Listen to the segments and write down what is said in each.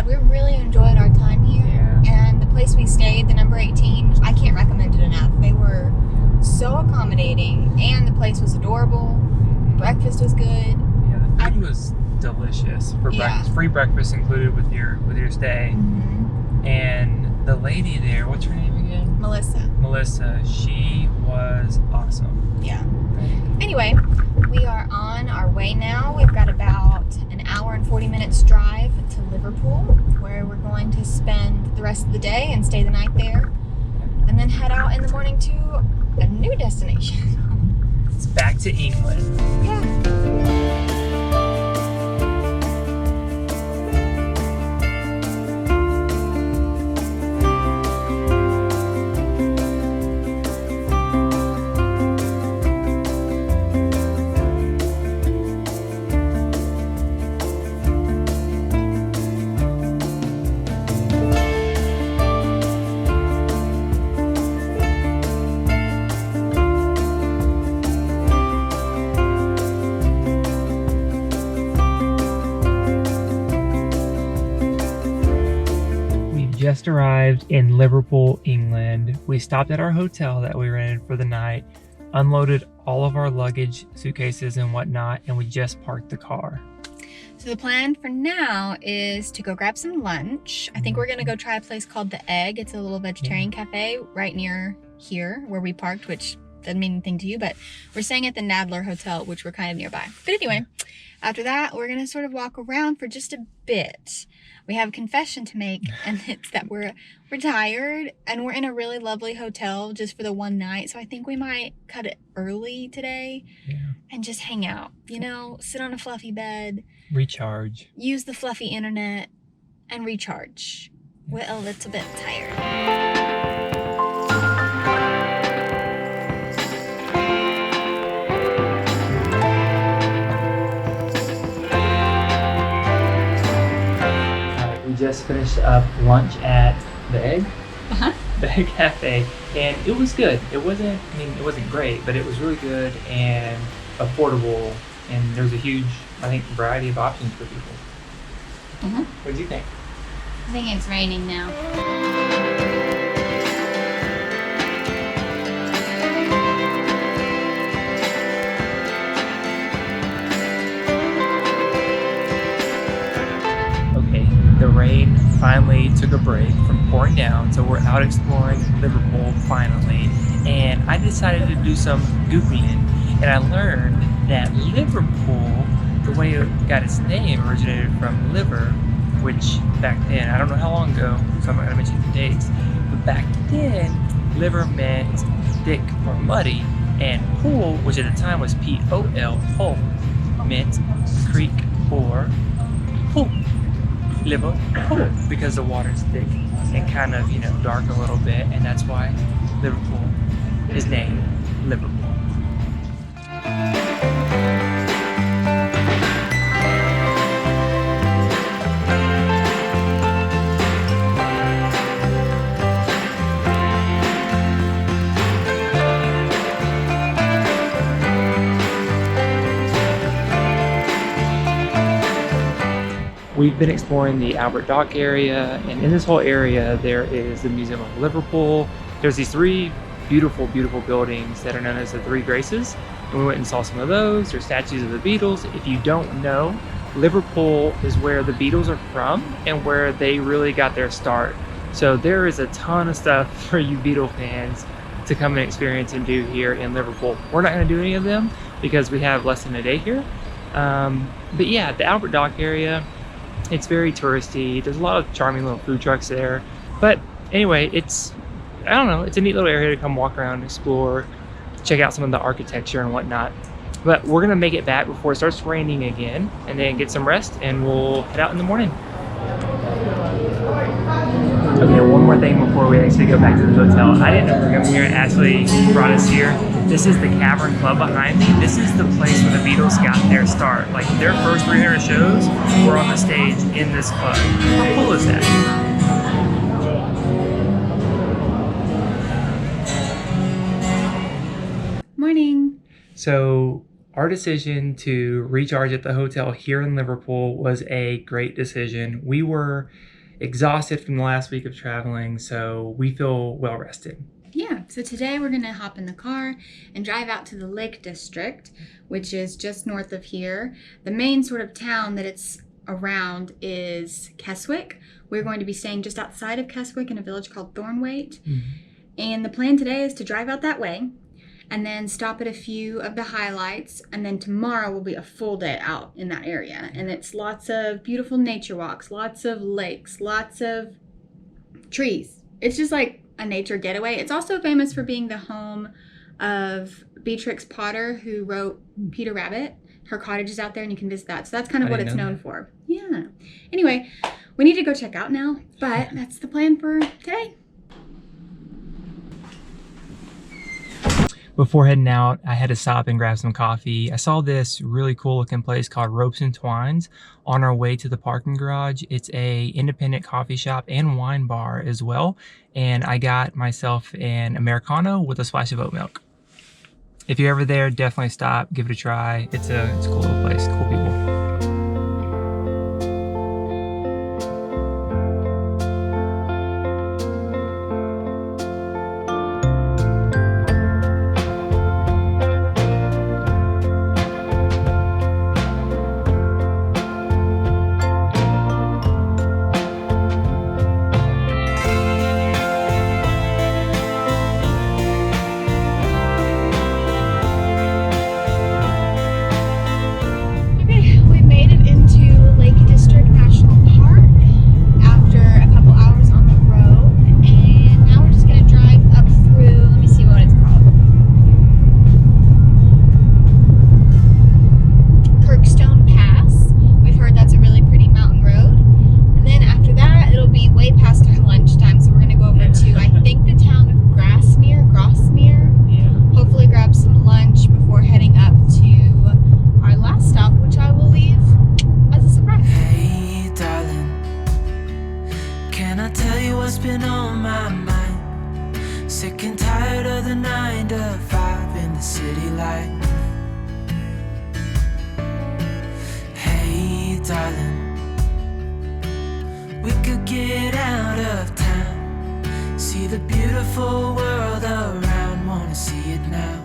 glad. We really enjoyed our time here. Yeah. And the place we stayed, the number 18, I can't recommend it enough. They were so accommodating, and the place was adorable. Breakfast was good. Yeah, the food was delicious for breakfast. Free breakfast included with your stay. And the lady there, what's her name again? Melissa, she was awesome. Yeah. Anyway, we are on our way now. We've got about an hour and 40 minutes drive to Liverpool, where we're going to spend the rest of the day and stay the night there, and then head out in the morning to a new destination. It's back to England. Yeah. Just arrived in Liverpool, England. We stopped at our hotel that we rented for the night, unloaded all of our luggage, suitcases and whatnot, and we just parked the car. So the plan for now is to go grab some lunch. I think we're gonna go try a place called The Egg. It's a little vegetarian cafe right near here where we parked, which doesn't mean anything to you, but we're staying at the Nadler Hotel, which we're kind of nearby. But anyway, after that, we're gonna sort of walk around for just a bit. We have a confession to make, and it's that we're tired, and we're in a really lovely hotel just for the one night. So I think we might cut it early today and just hang out, you know, sit on a fluffy bed, recharge, use the fluffy internet, and recharge. We're a little bit tired. Just finished up lunch at the Egg, the Egg Cafe, and it was good. It wasn't great, but it was really good and affordable, and there's a huge, I think, variety of options for people. What do you think? I think it's raining now. The rain finally took a break from pouring down, so we're out exploring Liverpool finally, and I decided to do some Googling, and I learned that Liverpool, the way it got its name, originated from liver, which back then, I don't know how long ago, so I'm not going to mention the dates, but back then, liver meant thick or muddy, and pool, which at the time was P-O-L, pole, meant creek or pool. Liverpool, because the water's thick and kind of, you know, dark a little bit, and that's why Liverpool is named Liverpool. We've been exploring the Albert Dock area, and in this whole area there is the Museum of Liverpool. There's these three beautiful, beautiful buildings that are known as the Three Graces, and we went and saw some of those. There's statues of the Beatles. If you don't know, Liverpool is where the Beatles are from and where they really got their start. So there is a ton of stuff for you Beatle fans to come and experience and do here in Liverpool. We're not going to do any of them because we have less than a day here. But yeah, the Albert Dock area, it's very touristy. There's a lot of charming little food trucks there. But anyway, it's a neat little area to come walk around, explore, check out some of the architecture and whatnot. But we're gonna make it back before it starts raining again, and then get some rest, and we'll head out in the morning. Okay, one more thing before we actually go back to the hotel. I didn't know we were coming here, and Ashley brought us here. This is the Cavern Club behind me. This is the place where the Beatles got their start. Like, their first 300 shows were on the stage in this club. How cool is that? Morning. So Our decision to recharge at the hotel here in Liverpool was a great decision. We were exhausted from the last week of traveling, so we feel well rested. Yeah, so today we're gonna hop in the car and drive out to the Lake District, which is just north of here. The main sort of town that it's around is Keswick. We're going to be staying just outside of Keswick in a village called Thornwaite. And the plan today is to drive out that way and then stop at a few of the highlights, and then tomorrow will be a full day out in that area. And it's lots of beautiful nature walks, lots of lakes, lots of trees. It's just like a nature getaway. It's also famous for being the home of Beatrix Potter, who wrote Peter Rabbit. Her cottage is out there and you can visit that. So that's kind of what it's known for. Yeah. Anyway, we need to go check out now, but that's the plan for today. Before heading out, I had to stop and grab some coffee. I saw this really cool looking place called Ropes and Twines on our way to the parking garage. It's a independent coffee shop and wine bar as well. And I got myself an Americano with a splash of oat milk. If you're ever there, definitely stop, give it a try. It's a cool little place, cool people. We could get out of town, see the beautiful world around, wanna see it now.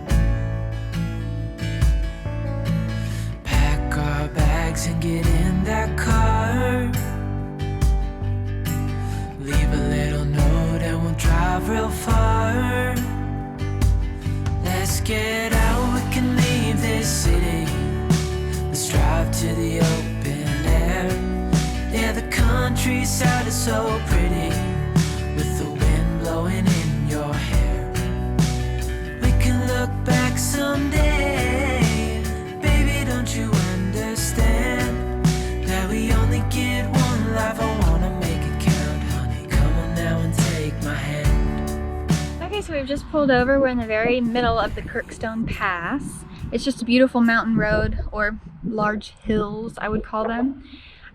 Pack our bags and get in that car, leave a little note and we'll drive real far. Let's get out, we can leave this city, let's drive to the open air. Yeah, the countryside is so pretty, with the wind blowing in your hair. We can look back someday, baby, don't you understand that we only get one life? I wanna make it count, honey, come on now and take my hand. Okay, so we've just pulled over. We're in the very middle of the Kirkstone Pass. It's just a beautiful mountain road, or large hills, I would call them.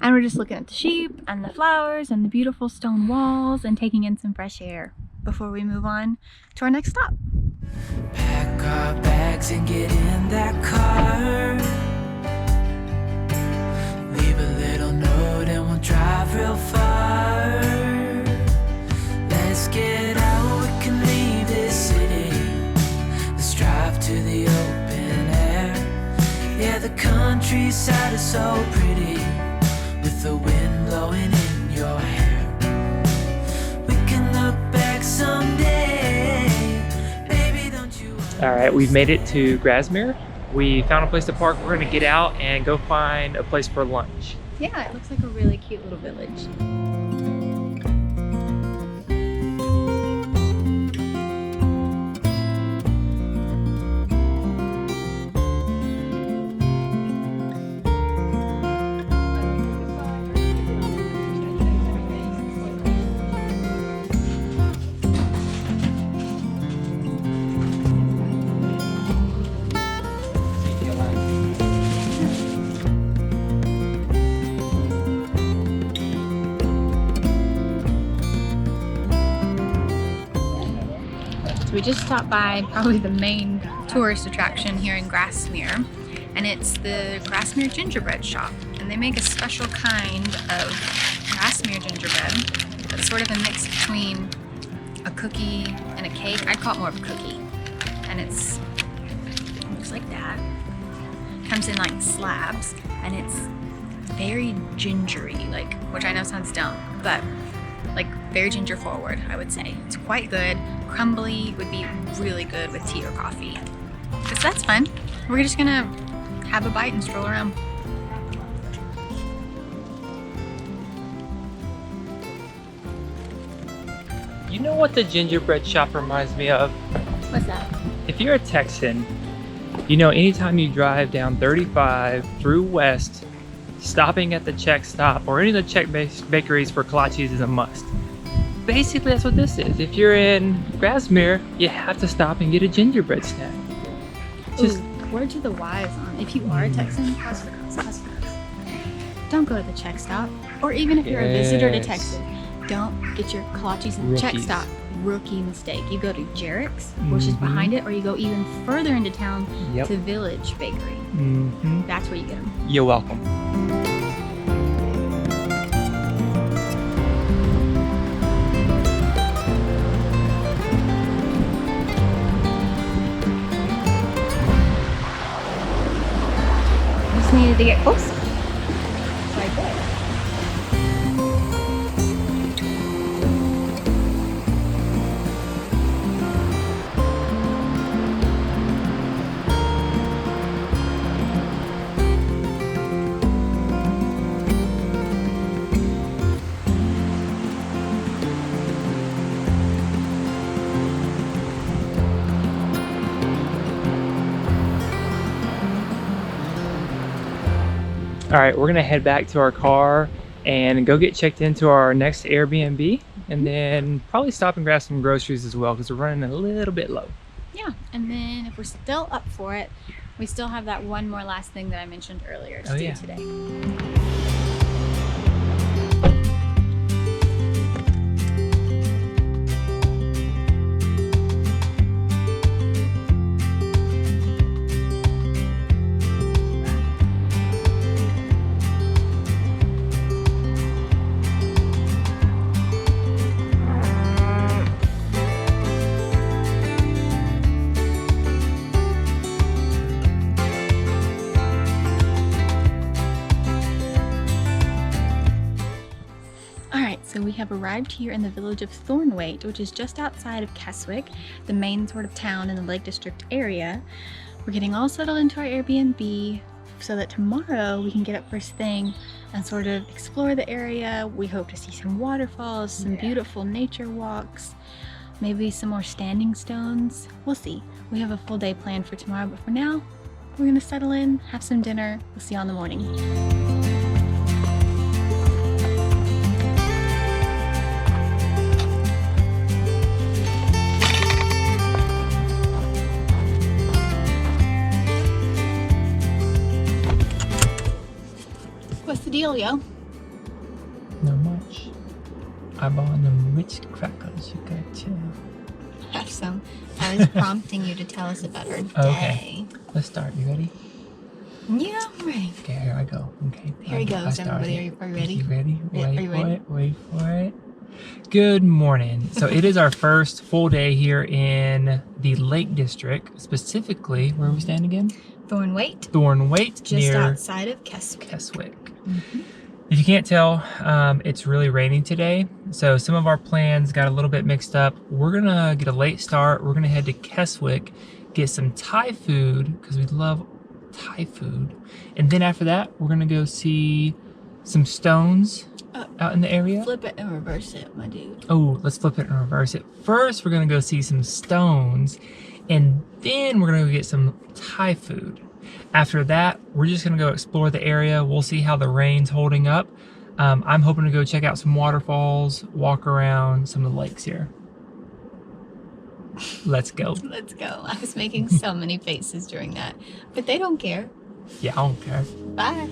And we're just looking at the sheep and the flowers and the beautiful stone walls and taking in some fresh air before we move on to our next stop. Pack our bags and get in that car, leave a little note and we'll drive real far. Let's get out, we can leave this city, let's drive to the open air. Yeah, the countryside is so pretty, with the wind blowing in your hair. We can look back someday, baby, don't you understand? All right, we've made it to Grasmere. We found a place to park. We're gonna get out and go find a place for lunch. Yeah, it looks like a really cute little village. So we just stopped by probably the main tourist attraction here in Grasmere, and it's the Grasmere Gingerbread shop. And they make a special kind of Grasmere gingerbread that's sort of a mix between a cookie and a cake. I'd call it more of a cookie. And it looks like that. Comes in like slabs, and it's very gingery, like, which I know sounds dumb, but like very ginger forward, I would say. It's quite good. Crumbly would be really good with tea or coffee. So that's fun. We're just gonna have a bite and stroll around. You know what the gingerbread shop reminds me of? What's that? If you're a Texan, you know anytime you drive down 35 through West, stopping at the Czech stop or any of the Czech bakeries for kolaches is a must. Basically, that's what this is. If you're in Grasmere, you have to stop and get a gingerbread snack. Just word to the wise on, if you are a Texan, pause for us. Don't go to the Czech stop. Or even if you're a visitor to Texas, don't get your kolaches in the Czech stop. Rookie mistake. You go to Jarrick's, which is behind it, or you go even further into town to Village Bakery. That's where you get them. You're welcome. Just needed to get close. Right there. All right, we're gonna head back to our car and go get checked into our next Airbnb, and then probably stop and grab some groceries as well because we're running a little bit low. Yeah, and then if we're still up for it, we still have that one more last thing that I mentioned earlier to do today. So we have arrived here in the village of Thornwaite, which is just outside of Keswick, the main sort of town in the Lake District area. We're getting all settled into our Airbnb so that tomorrow we can get up first thing and sort of explore the area. We hope to see some waterfalls, some beautiful nature walks, maybe some more standing stones. We'll see. We have a full day planned for tomorrow, but for now, we're gonna settle in, have some dinner. We'll see you in the morning. What's the deal, yo? Not much. I bought them Ritz crackers. You got to have some. I was prompting you to tell us about our day. Okay, let's start. You ready? Yeah, I'm ready. Okay, here I go. Okay. Here he goes, everybody. Are you ready? You ready? Are you ready? Wait for it. Good morning. So it is our first full day here in the Lake District, specifically, where are we standing again? Thornwaite. Just near outside of Keswick. If you can't tell, it's really raining today. So some of our plans got a little bit mixed up. We're gonna get a late start. We're gonna head to Keswick, get some Thai food, because we love Thai food. And then after that, we're gonna go see some stones out in the area. Flip it and reverse it, my dude. Oh, let's flip it and reverse it. First, we're gonna go see some stones, and then we're gonna go get some Thai food. After that, we're just gonna go explore the area. We'll see how the rain's holding up. I'm hoping to go check out some waterfalls, walk around some of the lakes here. Let's go. Let's go. I was making so many faces during that, but they don't care. Yeah, I don't care. Bye.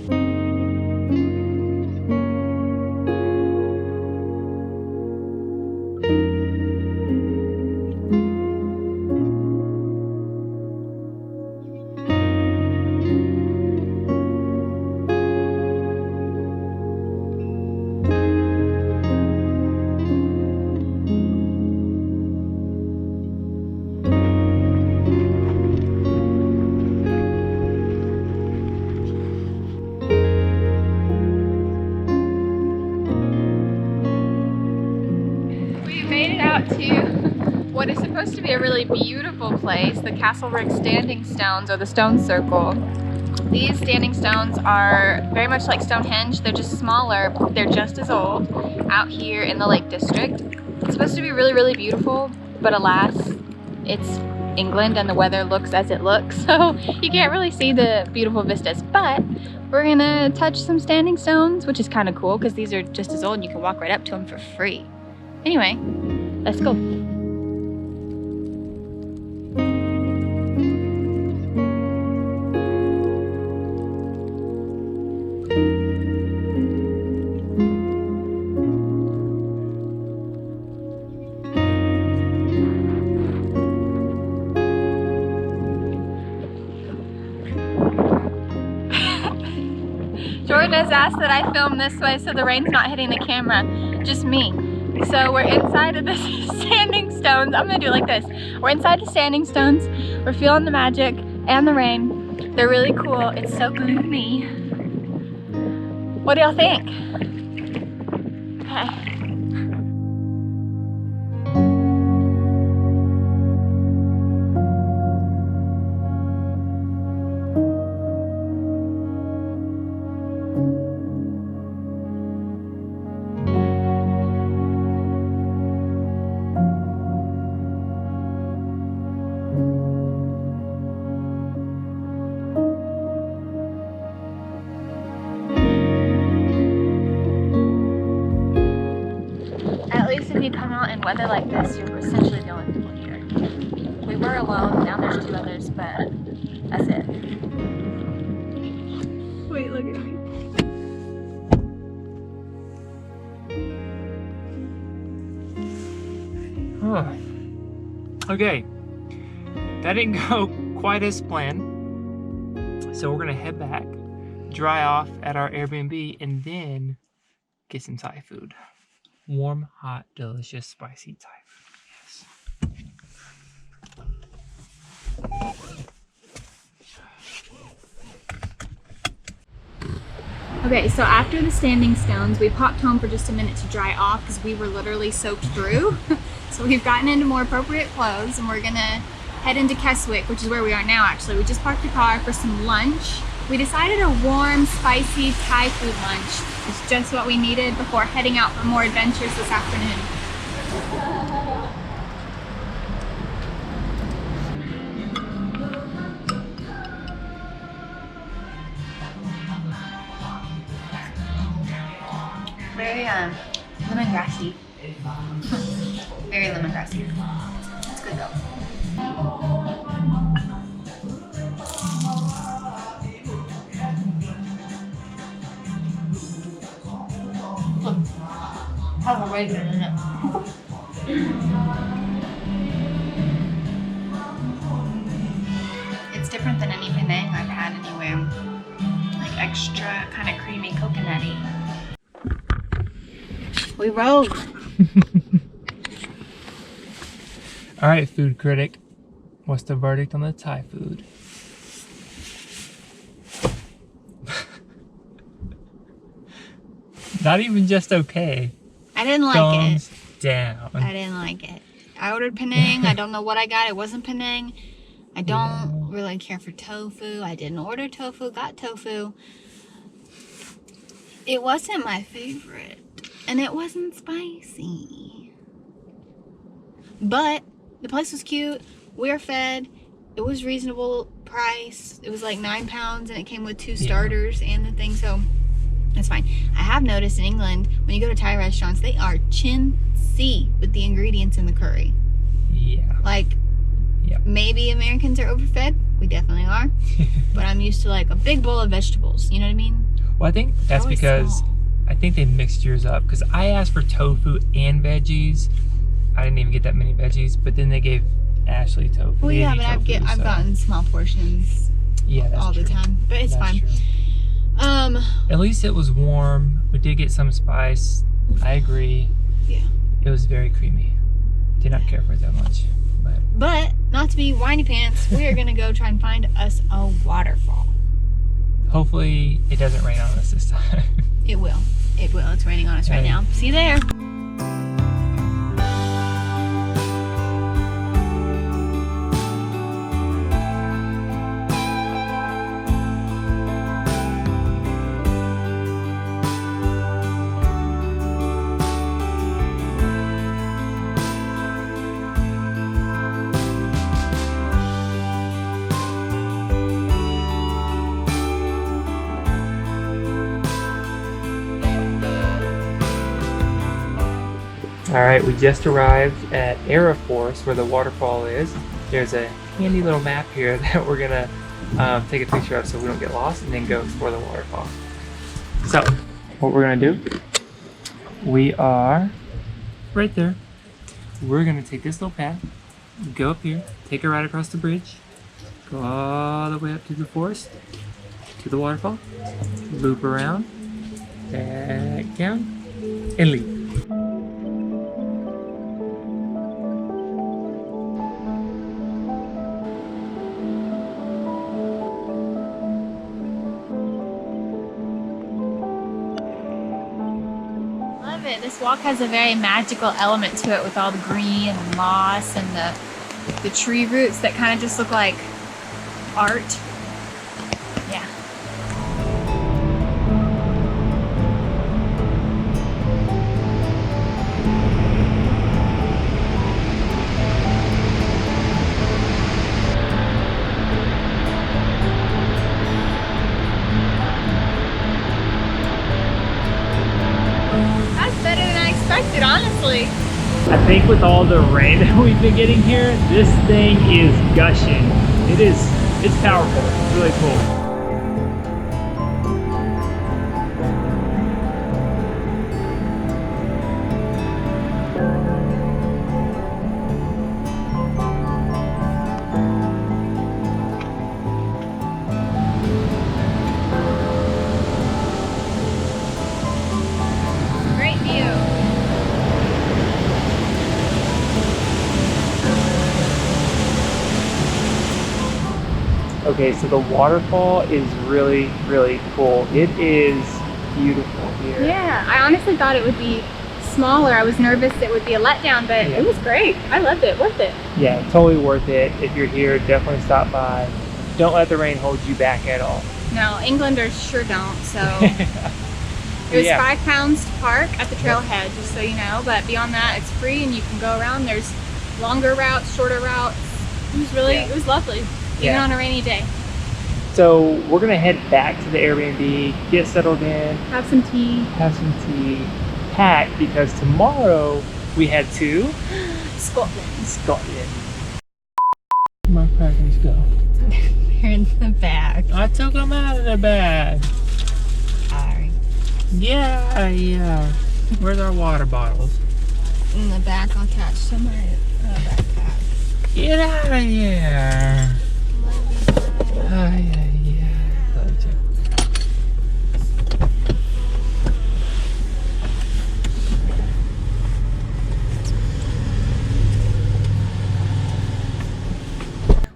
out to what is supposed to be a really beautiful place, the Castlereagh Standing Stones, or the Stone Circle. These standing stones are very much like Stonehenge. They're just smaller. They're just as old out here in the Lake District. It's supposed to be really, really beautiful, but alas, it's England and the weather looks as it looks, so you can't really see the beautiful vistas. But we're gonna touch some standing stones, which is kind of cool because these are just as old and you can walk right up to them for free. Anyway, let's go. Jordan has asked that I film this way so the rain's not hitting the camera, just me. So we're inside of the standing stones. I'm gonna do it like this. We're inside the standing stones. We're feeling the magic and the rain. They're really cool. It's so gloomy. What do y'all think? Okay. If you come out in weather like this, you're essentially the only people here. We were alone, now there's 2 others, but that's it. Wait, look at me. Oh. Okay, that didn't go quite as planned. So we're gonna head back, dry off at our Airbnb, and then get some Thai food. Warm, hot, delicious, spicy Thai food. Yes. Okay, so after the standing stones, we popped home for just a minute to dry off because we were literally soaked through. So we've gotten into more appropriate clothes and we're gonna head into Keswick, which is where we are now actually. We just parked the car for some lunch. We decided a warm, spicy Thai food lunch is just what we needed before heading out for more adventures this afternoon. Very lemongrassy. Very lemongrassy. It's good though. Has a raisin in it. It's different than any Penang I've had anywhere. Like extra kind of creamy coconutty. We rode. All right, food critic. What's the verdict on the Thai food? Not even just okay. I didn't like Thumbs it. Down. I didn't like it. I ordered Penang. I don't know what I got. It wasn't Penang. I don't really care for tofu. I didn't order tofu. Got tofu. It wasn't my favorite. And it wasn't spicy. But the place was cute. We were fed. It was reasonable price. It was like £9 and it came with 2 starters and the thing. So it's fine. I have noticed in England, when you go to Thai restaurants, they are chintzy with the ingredients in the curry. Yeah. Like, maybe Americans are overfed. We definitely are. But I'm used to like a big bowl of vegetables. You know what I mean? Well, I think that's because I think they mixed yours up. Because I asked for tofu and veggies. I didn't even get that many veggies. But then they gave Ashley tofu. Well, yeah, but I've gotten small portions. Yeah, that's all true. the time. But it's fine. True. At least it was warm. We did get some spice. I agree. Yeah. It was very creamy. Did not care for it that much. But not to be whiny pants, we are gonna go try and find us a waterfall. Hopefully it doesn't rain on us this time. It will. It will. It's raining on us right now. See you there. All right, we just arrived at Aira Force where the waterfall is. There's a handy little map here that we're gonna take a picture of so we don't get lost and then go explore the waterfall. So, what we're gonna do, we are right there. We're gonna take this little path, go up here, take a right across the bridge, go all the way up to the forest, to the waterfall, loop around, back down, and leave. This walk has a very magical element to it with all the green and moss and the tree roots that kind of just look like art. Yeah. Honestly, I think with all the rain that we've been getting here, this thing is gushing. It's powerful. It's really cool. Okay, so the waterfall is really, really cool. It is beautiful here. Yeah, I honestly thought it would be smaller. I was nervous it would be a letdown, but it was great. I loved it. Worth it. Yeah, totally worth it. If you're here, definitely stop by. Don't let the rain hold you back at all. No, Englanders sure don't, so. It was £5 to park at the trailhead, just so you know, but beyond that, it's free and you can go around. There's longer routes, shorter routes. It was really, it was lovely. Even on a rainy day. So we're gonna head back to the Airbnb, get settled in, have some tea, pack, because tomorrow we head to Scotland. My packings go. They're in the bag. I took them out of the bag. Sorry. Yeah. Where's our water bottles? In the back, I'll attach to my backpack. Get out of here.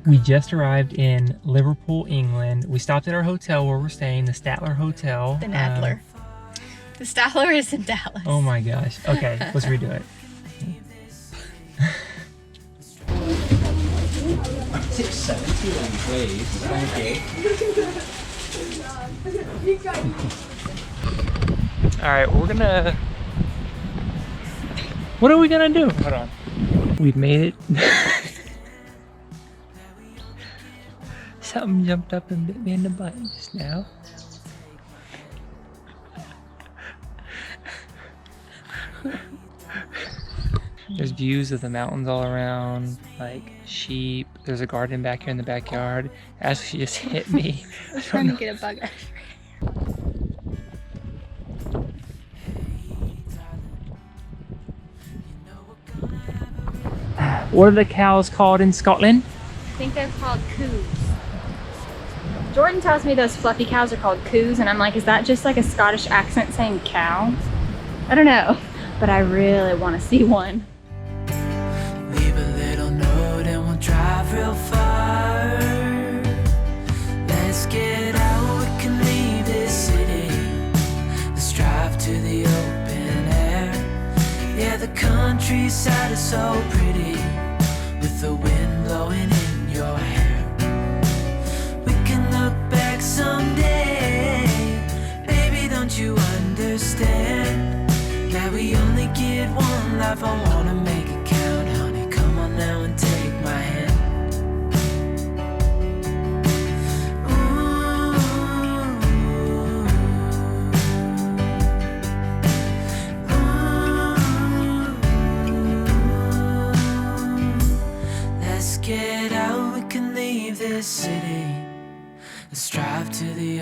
We just arrived in Liverpool, England. We stopped at our hotel where we're staying, the Statler Hotel. The Nadler. The Statler is in Dallas. Oh my gosh. Okay, let's redo it. 670 then, please. Thank you. All right, we're gonna. What are we gonna do? Hold on. We've made it. Something jumped up and bit me in the butt just now. There's views of the mountains all around, like sheep. There's a garden back here in the backyard. Ashley just hit me. I was trying to get a bug out. What are the cows called in Scotland? I think they're called coos. Jordan tells me those fluffy cows are called coos, and I'm like, is that just like a Scottish accent saying cow? I don't know, but I really want to see one. Leave a little note and we'll drive real far. Let's get out, we can leave this city. Let's drive to the open air. Yeah, the countryside is so pretty, with the wind blowing in your hair. We can look back someday, baby, don't you understand that we only get one life? I wanna make it count, honey, come on now and take my hand.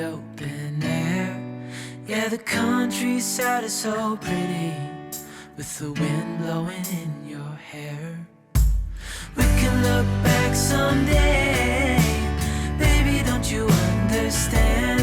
open air. Yeah, the countryside is so pretty, with the wind blowing in your hair. We can look back someday, baby, don't you understand?